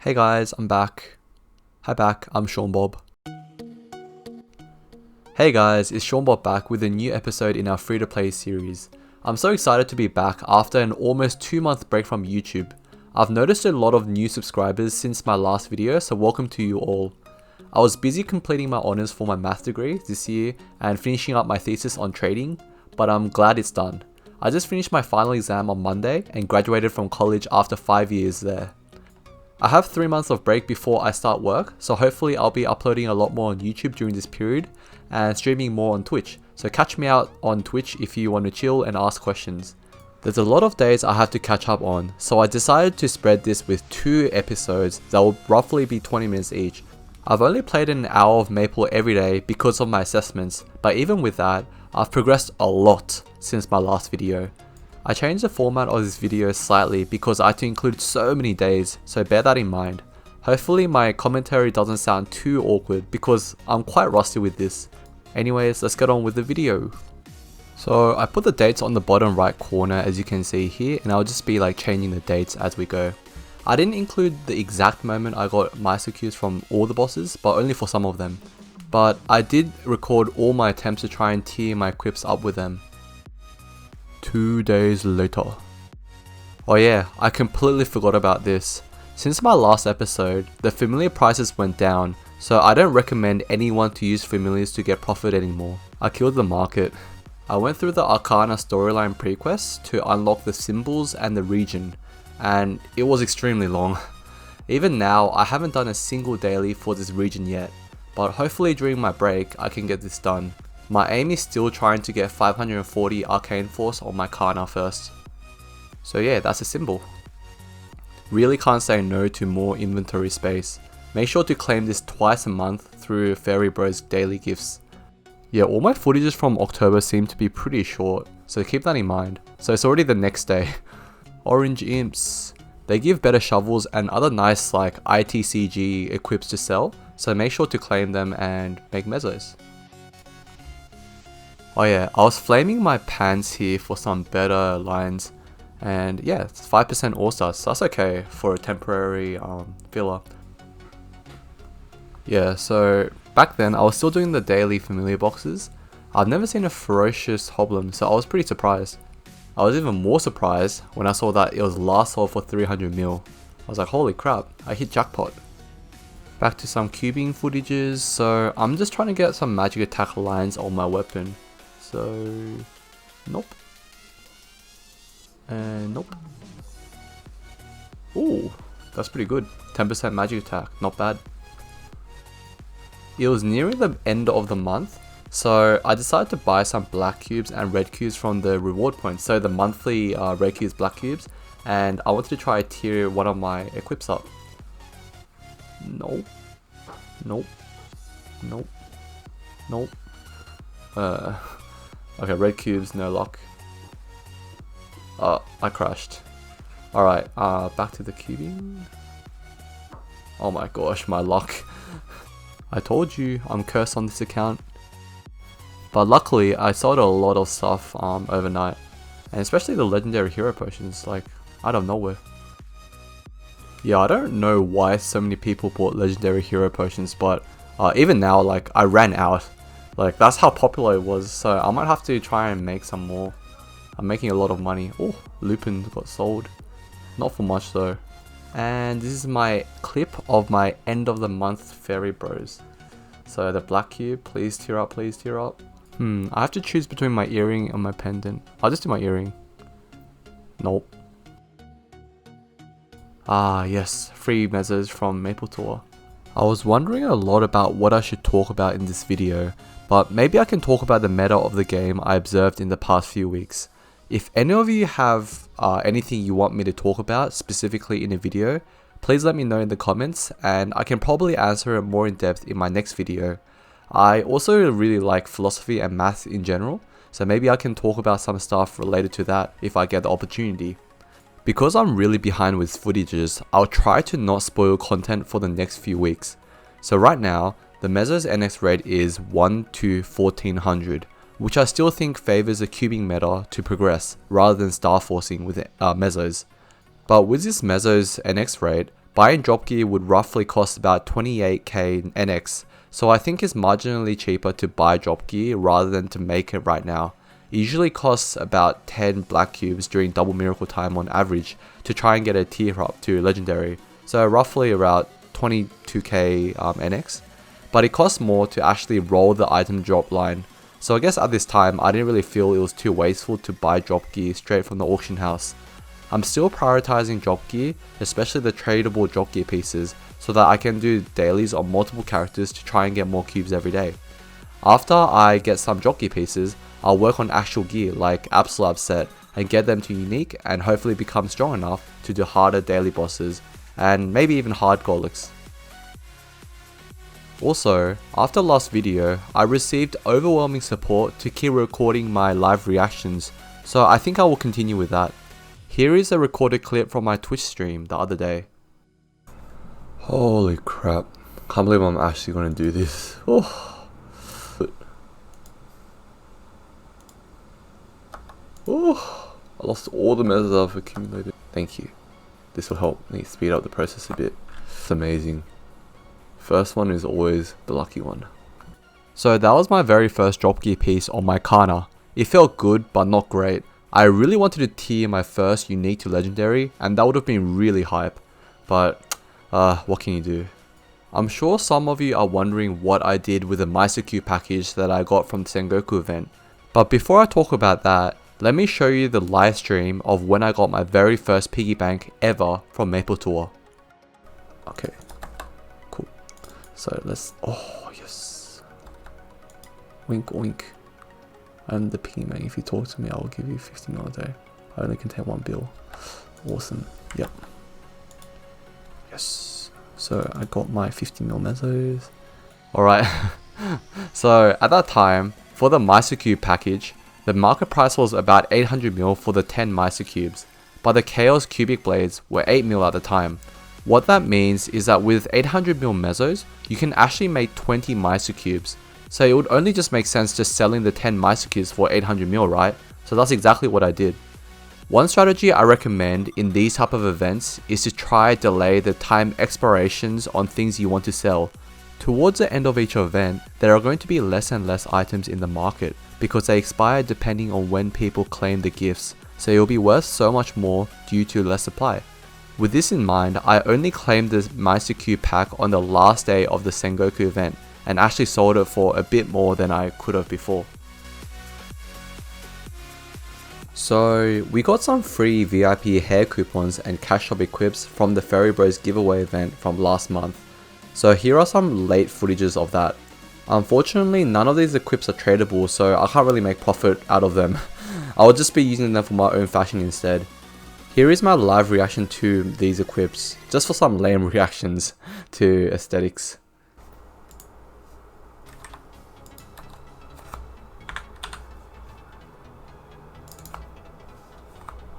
Hey guys, I'm back. Hi back, I'm Sean Bob. Hey guys, it's Sean Bob back with a new episode in our free-to-play series. I'm so excited to be back after an almost 2-month break from YouTube. I've noticed a lot of new subscribers since my last video, so welcome to you all. I was busy completing my honours for my math degree this year and finishing up my thesis on trading, but I'm glad it's done. I just finished my final exam on Monday and graduated from college after 5 years there. I have 3 months of break before I start work, so hopefully I'll be uploading a lot more on YouTube during this period and streaming more on Twitch. So catch me out on Twitch if you want to chill and ask questions. There's a lot of days I have to catch up on, so I decided to spread this with 2 episodes that will roughly be 20 minutes each. I've only played an hour of Maple every day because of my assessments, but even with that, I've progressed a lot since my last video. I changed the format of this video slightly because I had to include so many days, so bear that in mind. Hopefully my commentary doesn't sound too awkward because I'm quite rusty with this. Anyways, let's get on with the video. So I put the dates on the bottom right corner as you can see here, and I'll just be like changing the dates as we go. I didn't include the exact moment I got meso cues from all the bosses, but only for some of them. But I did record all my attempts to try and tier my equips up with them. 2 days later. Oh yeah, I completely forgot about this. Since my last episode, the familiar prices went down, so I don't recommend anyone to use familiars to get profit anymore. I killed the market. I went through the Arcana storyline prequest to unlock the symbols and the region, and it was extremely long. Even now, I haven't done a single daily for this region yet, but hopefully during my break I can get this done. My aim is still trying to get 540 Arcane Force on my Kana first. So yeah, that's a symbol. Really can't say no to more inventory space. Make sure to claim this twice a month through Fairy Bros daily gifts. Yeah, all my footages from October seem to be pretty short, so keep that in mind. So it's already the next day. Orange Imps. They give better shovels and other nice like ITCG equips to sell, so make sure to claim them and make mesos. Oh yeah, I was flaming my pants here for some better lines, and yeah, it's 5% all-stars, so that's okay for a temporary filler. Yeah, so back then I was still doing the daily familiar boxes. I've never seen a ferocious hoblin, so I was pretty surprised. I was even more surprised when I saw that it was last sold for 300 mil. I was like, holy crap, I hit jackpot. Back to some cubing footages, so I'm just trying to get some magic attack lines on my weapon. So, nope. And nope. Ooh, that's pretty good. 10% magic attack, not bad. It was nearing the end of the month, so I decided to buy some black cubes and red cubes from the reward points. So the monthly red cubes, black cubes, and I wanted to try to tier one of my equips up. Nope. Nope. Nope. Nope. Okay, red cubes, no luck. I crashed. Alright, back to the cubing. Oh my gosh, my luck. I told you, I'm cursed on this account. But luckily, I sold a lot of stuff overnight. And especially the legendary hero potions, like, out of nowhere. Yeah, I don't know why so many people bought legendary hero potions, but even now, like, I ran out. Like, that's how popular it was, so I might have to try and make some more. I'm making a lot of money. Oh, Lupin got sold. Not for much though. And this is my clip of my end of the month Fairy Bros. So the black cube, please tier up, please tier up. I have to choose between my earring and my pendant. I'll just do my earring. Nope. Ah yes, free mesos from Maple Tour. I was wondering a lot about what I should talk about in this video, but maybe I can talk about the meta of the game I observed in the past few weeks. If any of you have anything you want me to talk about specifically in a video, please let me know in the comments and I can probably answer it more in depth in my next video. I also really like philosophy and math in general, so maybe I can talk about some stuff related to that if I get the opportunity. Because I'm really behind with footages, I'll try to not spoil content for the next few weeks. So right now, the mesos NX rate is 1 to 1400, which I still think favors a cubing meta to progress rather than star forcing with mesos. But with this mesos NX rate, buying drop gear would roughly cost about 28k NX, so I think it's marginally cheaper to buy drop gear rather than to make it right now. It usually costs about 10 black cubes during double miracle time on average to try and get a tier up to legendary, so roughly around 22k NX, but it costs more to actually roll the item drop line. So I guess at this time I didn't really feel it was too wasteful to buy drop gear straight from the auction house. I'm still prioritizing drop gear, especially the tradable drop gear pieces, so that I can do dailies on multiple characters to try and get more cubes every day. After I get some drop gear pieces, I'll work on actual gear like Absolab set and get them to unique and hopefully become strong enough to do harder daily bosses and maybe even hard Golix. Also, after last video, I received overwhelming support to keep recording my live reactions, so I think I will continue with that. Here is a recorded clip from my Twitch stream the other day. Holy crap, can't believe I'm actually gonna do this. Oh. Oh, I lost all the mesos I've accumulated. Thank you. This will help me speed up the process a bit. It's amazing. First one is always the lucky one. So that was my very first drop gear piece on my Kana. It felt good but not great. I really wanted to tier my first unique to legendary and that would have been really hype. But what can you do? I'm sure some of you are wondering what I did with the mesos package that I got from the Sengoku event. But before I talk about that, let me show you the live stream of when I got my very first piggy bank ever from Maplestory. Okay. So let's, oh yes, wink wink, I'm the piggy bank. If you talk to me I will give you 50 mil a day. I only contain 1 bill. Awesome, yep. Yes, so I got my 50 mil mesos. Alright, so at that time, for the mesos package, the market price was about 800 mil for the 10 mesos, but the Chaos cubic blades were 8 mil at the time. What that means is that with 800 mil mesos, you can actually make 20 mesos, so it would only just make sense just selling the 10 mesos for 800 mil, right? So that's exactly what I did. One strategy I recommend in these type of events is to try delay the time expirations on things you want to sell. Towards the end of each event, there are going to be less and less items in the market because they expire depending on when people claim the gifts, so it will be worth so much more due to less supply. With this in mind, I only claimed the mesos pack on the last day of the Sengoku event and actually sold it for a bit more than I could have before. So we got some free VIP hair coupons and cash shop equips from the Fairy Bros giveaway event from last month. So here are some late footages of that. Unfortunately, none of these equips are tradable, so I can't really make profit out of them. I will just be using them for my own fashion instead. Here is my live reaction to these equips, just for some lame reactions to aesthetics.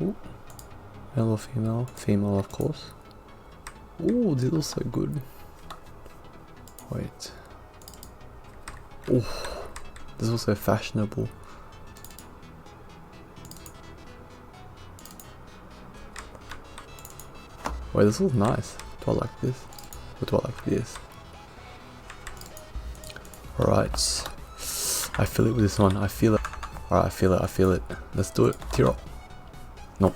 Ooh. Male or female? Female, of course. Ooh, this looks so good. Wait. Ooh, this looks so fashionable. Wait, this looks nice. Do I like this? Or do I like this? Alright. I feel it with this one. I feel it. Alright, I feel it. I feel it. Let's do it. Tear up. Nope.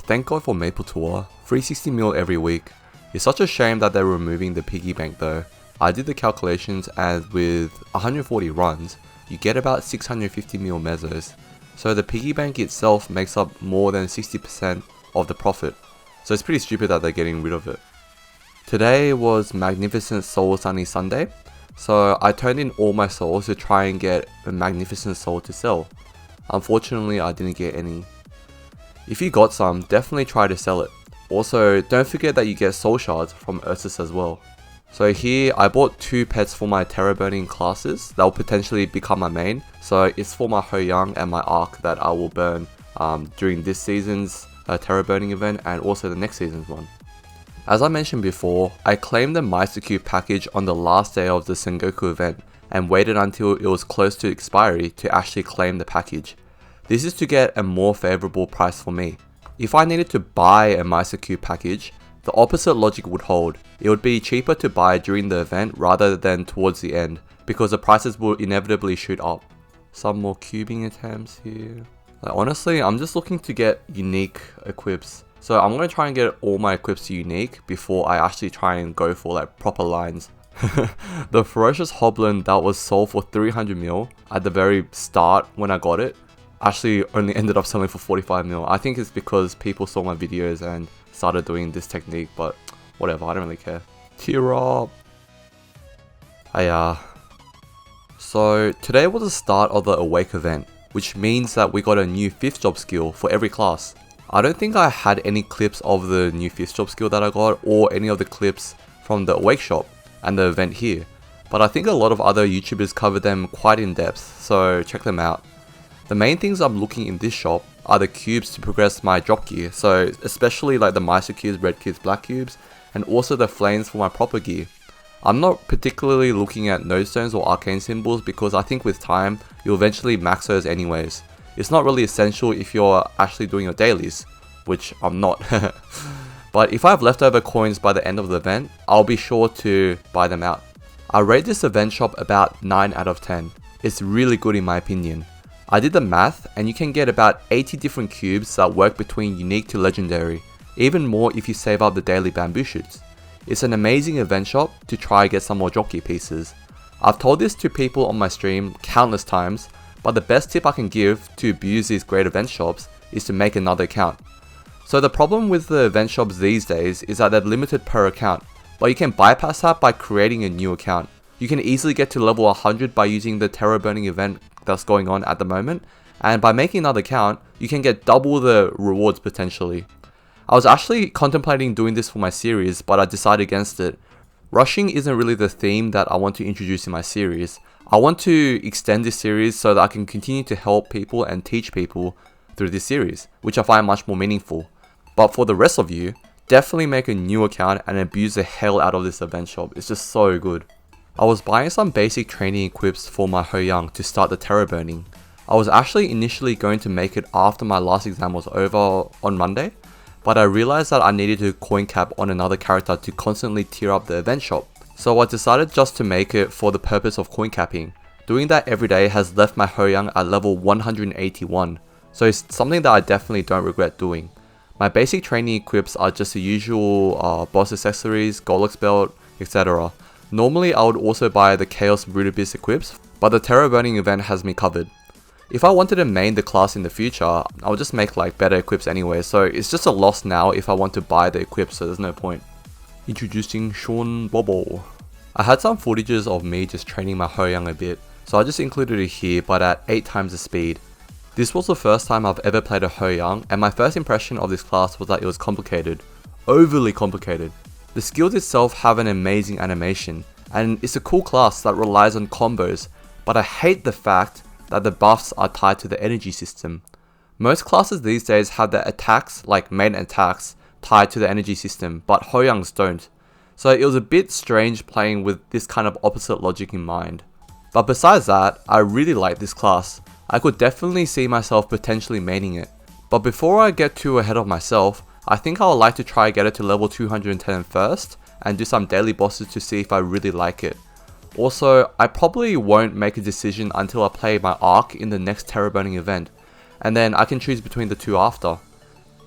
Thank God for Maplestory. 360 mil every week. It's such a shame that they're removing the piggy bank though. I did the calculations and with 140 runs, you get about 650 mil mesos. So the piggy bank itself makes up more than 60% of the profit. So it's pretty stupid that they're getting rid of it. Today was Magnificent Soul Sunny Sunday. So I turned in all my souls to try and get a Magnificent Soul to sell. Unfortunately, I didn't get any. If you got some, definitely try to sell it. Also, don't forget that you get soul shards from Ursus as well. So here, I bought 2 pets for my terror burning classes that will potentially become my main. So it's for my Ho-Young and my Arc that I will burn during this season's terror burning event and also the next season's one. As I mentioned before, I claimed the mesos package on the last day of the Sengoku event and waited until it was close to expiry to actually claim the package. This is to get a more favorable price for me. If I needed to buy a mesos package, the opposite logic would hold. It would be cheaper to buy during the event rather than towards the end, because the prices will inevitably shoot up. Some more cubing attempts here. Like, honestly, I'm just looking to get unique equips. So I'm going to try and get all my equips to unique before I actually try and go for like proper lines. The ferocious hoblin that was sold for 300 mil at the very start when I got it actually only ended up selling for 45 mil. I think it's because people saw my videos and started doing this technique, but whatever, I don't really care. Tear up. So today was the start of the Awake event, which means that we got a new 5th job skill for every class. I don't think I had any clips of the new 5th job skill that I got, or any of the clips from the Awake shop and the event here, but I think a lot of other YouTubers covered them quite in depth, so check them out. The main things I'm looking in this shop are the cubes to progress my drop gear, so especially like the mesos cubes, red cubes, black cubes, and also the flames for my proper gear. I'm not particularly looking at node stones or arcane symbols because I think with time, you'll eventually max those anyways. It's not really essential if you're actually doing your dailies, which I'm not. But if I have leftover coins by the end of the event, I'll be sure to buy them out. I rate this event shop about 9 out of 10. It's really good in my opinion. I did the math and you can get about 80 different cubes that work between unique to legendary, even more if you save up the daily bamboo shoots. It's an amazing event shop to try and get some more jockey pieces. I've told this to people on my stream countless times, but the best tip I can give to abuse these great event shops is to make another account. So the problem with the event shops these days is that they're limited per account, but you can bypass that by creating a new account. You can easily get to level 100 by using the terror burning event that's going on at the moment, and by making another account, you can get double the rewards potentially. I was actually contemplating doing this for my series, but I decided against it. Rushing isn't really the theme that I want to introduce in my series. I want to extend this series so that I can continue to help people and teach people through this series, which I find much more meaningful. But for the rest of you, definitely make a new account and abuse the hell out of this event shop. It's just so good. I was buying some basic training equips for my Hoyoung to start the terror burning. I was actually initially going to make it after my last exam was over on Monday, but I realized that I needed to coin cap on another character to constantly tier up the event shop. So I decided just to make it for the purpose of coin capping. Doing that every day has left my Hoyoung at level 181, so it's something that I definitely don't regret doing. My basic training equips are just the usual boss accessories, Golux belt, etc. Normally I would also buy the Chaos Brutabis equips, but the Terror Burning event has me covered. If I wanted to main the class in the future, I would just make like better equips anyway, so it's just a loss now if I want to buy the equips, so there's no point. Introducing Sean Bobo. I had some footages of me just training my Hoyoung a bit, so I just included it here but at 8 times the speed. This was the first time I've ever played a Hoyoung, and my first impression of this class was that it was complicated. Overly complicated. The skills itself have an amazing animation, and it's a cool class that relies on combos, but I hate the fact that the buffs are tied to the energy system. Most classes these days have their attacks, like main attacks, tied to the energy system, but Hoyoungs don't. So it was a bit strange playing with this kind of opposite logic in mind. But besides that, I really like this class. I could definitely see myself potentially maining it. But before I get too ahead of myself, I think I would like to try get it to level 210 first, and do some daily bosses to see if I really like it. Also, I probably won't make a decision until I play my arc in the next Terror Burning event, and then I can choose between the two after.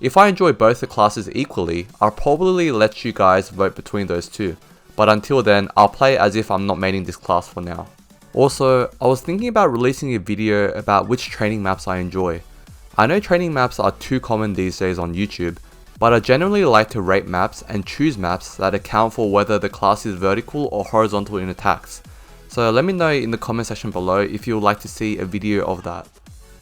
If I enjoy both the classes equally, I'll probably let you guys vote between those two, but until then, I'll play as if I'm not maining this class for now. Also, I was thinking about releasing a video about which training maps I enjoy. I know training maps are too common these days on YouTube, but I generally like to rate maps and choose maps that account for whether the class is vertical or horizontal in attacks. So let me know in the comment section below if you would like to see a video of that.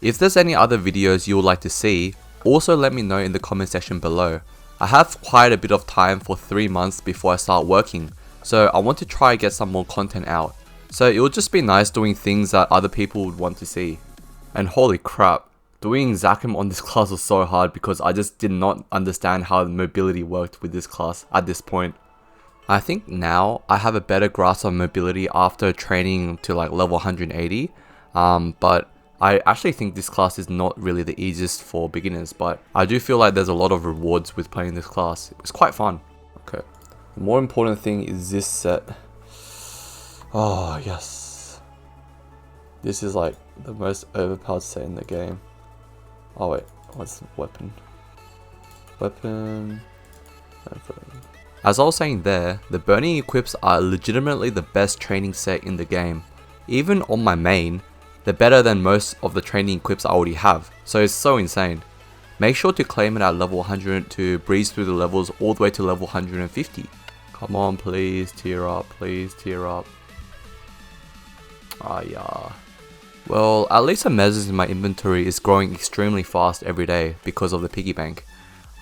If there's any other videos you would like to see, also let me know in the comment section below. I have quite a bit of time for 3 months before I start working, so I want to try and get some more content out. So it would just be nice doing things that other people would want to see. And holy crap, doing Zakum on this class was so hard because I just did not understand how the mobility worked with this class at this point. I think now I have a better grasp on mobility after training to like level 180, but I actually think this class is not really the easiest for beginners, but I do feel like there's a lot of rewards with playing this class. It's quite fun. Okay, the more important thing is this set. Oh yes, this is like the most overpowered set in the game. Oh wait, what's the weapon? As I was saying there, the burning equips are legitimately the best training set in the game. Even on my main, they're better than most of the training equips I already have, so it's so insane. Make sure to claim it at level 100 to breeze through the levels all the way to level 150. Come on, please tier up, please tier up. Ah yeah. Well, at least the mesos in my inventory is growing extremely fast every day because of the piggy bank.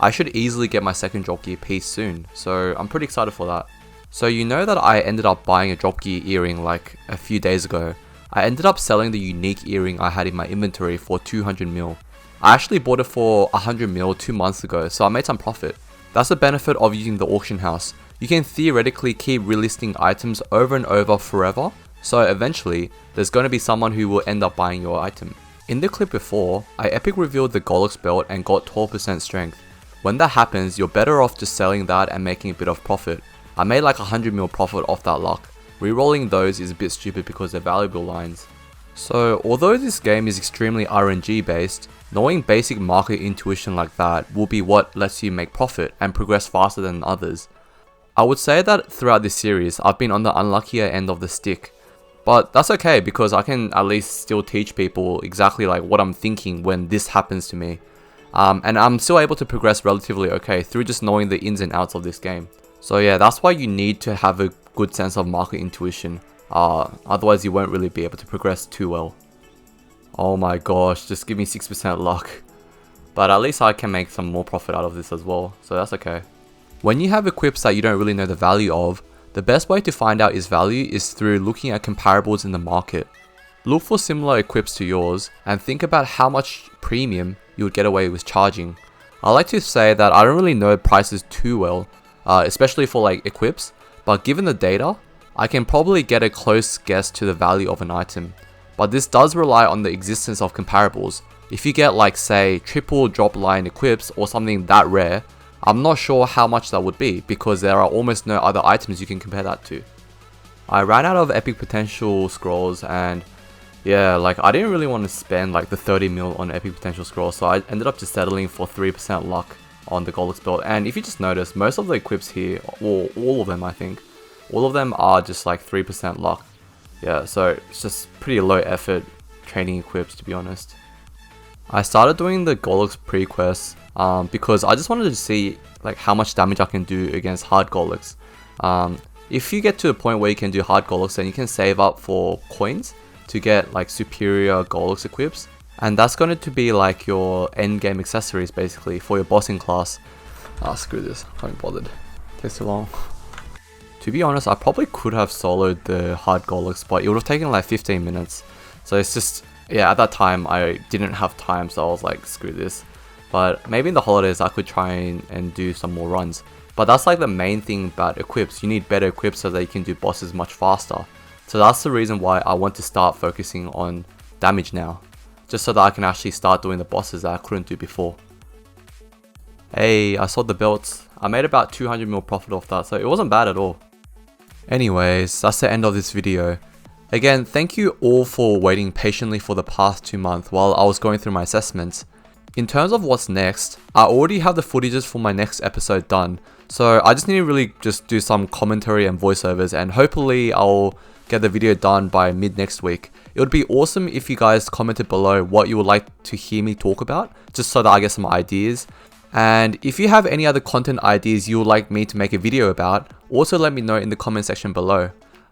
I should easily get my second drop gear piece soon, so I'm pretty excited for that. So you know that I ended up buying a drop gear earring like a few days ago. I ended up selling the unique earring I had in my inventory for 200 mil. I actually bought it for 100 mil 2 months ago, so I made some profit. That's the benefit of using the auction house. You can theoretically keep relisting items over and over forever, so eventually there's going to be someone who will end up buying your item. In the clip before, I epic revealed the Golux belt and got 12% strength. When that happens, you're better off just selling that and making a bit of profit. I made like 100 mil profit off that luck. Rerolling those is a bit stupid because they're valuable lines. So although this game is extremely RNG based, knowing basic market intuition like that will be what lets you make profit and progress faster than others. I would say that throughout this series, I've been on the unluckier end of the stick. But that's okay because I can at least still teach people exactly like what I'm thinking when this happens to me. And I'm still able to progress relatively okay through just knowing the ins and outs of this game. So yeah, that's why you need to have a good sense of market intuition. Otherwise you won't really be able to progress too well. Oh my gosh, just give me 6% luck. But at least I can make some more profit out of this as well, so that's okay. When you have equips that you don't really know the value of, the best way to find out its value is through looking at comparables in the market. Look for similar equips to yours and think about how much premium you would get away with charging. I like to say that I don't really know prices too well, especially for like equips, but given the data, I can probably get a close guess to the value of an item. But this does rely on the existence of comparables. If you get like say triple drop line equips or something that rare, I'm not sure how much that would be because there are almost no other items you can compare that to. I ran out of epic potential scrolls and yeah, like I didn't really want to spend like the 30 mil on epic potential scrolls, so I ended up just settling for 3% luck on the Golux belt. And if you just notice, most of the equips here, or all of them I think, all of them are just like 3% luck. Yeah, so it's just pretty low effort training equips to be honest. I started doing the Golux pre-quests because I just wanted to see like how much damage I can do against hard Golux. If you get to a point where you can do hard Golux, then you can save up for coins to get like superior Golux equips, and that's going to be like your end game accessories basically for your bossing class. Ah, screw this, can't be bothered, takes too long. To be honest, I probably could have soloed the hard Golux, but it would have taken like 15 minutes. So it's just, yeah, at that time I didn't have time, so I was like, screw this. But maybe in the holidays I could try and do some more runs. But that's like the main thing about equips. You need better equips so that you can do bosses much faster. So that's the reason why I want to start focusing on damage now. Just so that I can actually start doing the bosses that I couldn't do before. Hey, I sold the belts. I made about 200 mil profit off that, so it wasn't bad at all. Anyways, that's the end of this video. Again, thank you all for waiting patiently for the past 2 months while I was going through my assessments. In terms of what's next, I already have the footages for my next episode done, so I just need to really just do some commentary and voiceovers, and hopefully I'll get the video done by mid next week. It would be awesome if you guys commented below what you would like to hear me talk about, just so that I get some ideas. And if you have any other content ideas you would like me to make a video about, also let me know in the comment section below.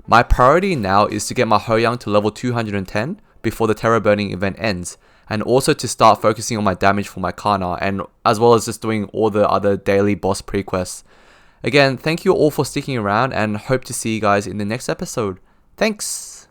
My priority now is to get my Ho-Young to level 210 before the Terror Burning event ends, and also to start focusing on my damage for my Kana, and as well as just doing all the other daily boss pre-quests. Again, thank you all for sticking around and hope to see you guys in the next episode. Thanks!